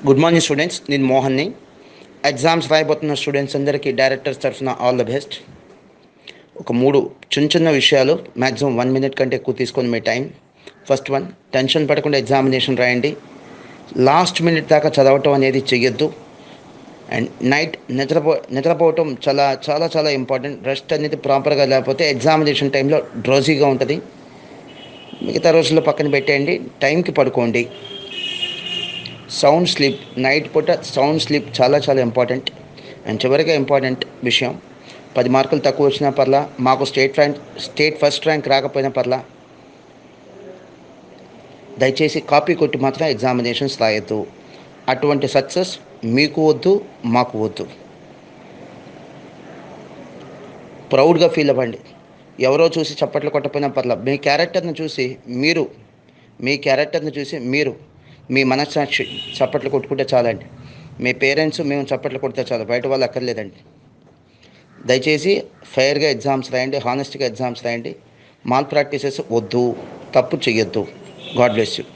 Good morning students, నేను మోహన్ని. Exams రాయబోతున్న students అందరికీ directors తరఫున ఆల్ ద బెస్ట్. ఒక మూడు చిన్న విషయాలు, మ్యాక్సిమం 1 minute కంటే ఎక్కువ తీసుకొని మీ టైం. ఫస్ట్ వన్, టెన్షన్ పడకుండా ఎగ్జామినేషన్ రాయండి. లాస్ట్ మినిట్ దాకా చదవటం అనేది చెయ్యొద్దు. అండ్ నైట్ నిద్రపోవటం చాలా చాలా చాలా ఇంపార్టెంట్. రెస్ట్ అనేది ప్రాపర్గా లేకపోతే ఎగ్జామినేషన్ టైంలో డ్రోజీగా ఉంటుంది. మిగతా రోజుల్లో పక్కన పెట్టేయండి, టైంకి పడుకోండి. సౌండ్ స్లీప్, నైట్ పూట సౌండ్ స్లీప్ చాలా చాలా ఇంపార్టెంట్. అండ్ చివరిగా ఇంపార్టెంట్ విషయం, 10 మార్కులు తక్కువ వచ్చినా పర్లా, మాకు స్టేట్ ఫస్ట్ ర్యాంక్ రాకపోయినా పర్లా, దయచేసి కాపీ కొట్టి మాత్రం ఎగ్జామినేషన్స్ రాయొద్దు. అటువంటి సక్సెస్ మీకు వద్దు, మాకు వద్దు. ప్రౌడ్గా ఫీల్ అవ్వండి. ఎవరో చూసి చప్పట్లు కొట్టపోయినా పర్లా, మీ క్యారెక్టర్ని చూసి మీరు మీ మనస్సాక్షి చప్పట్లు కొట్టుకుంటే చాలండి. మీ పేరెంట్స్ మేము చప్పట్లు కొడితే చాలు, బయట వాళ్ళు అక్కర్లేదండి. దయచేసి ఫెయిర్గా ఎగ్జామ్స్ రాయండి, హానెస్ట్గా ఎగ్జామ్స్ రాయండి. మాల్ ప్రాక్టీసెస్ వద్దు, తప్పు చెయ్యొద్దు. God bless you.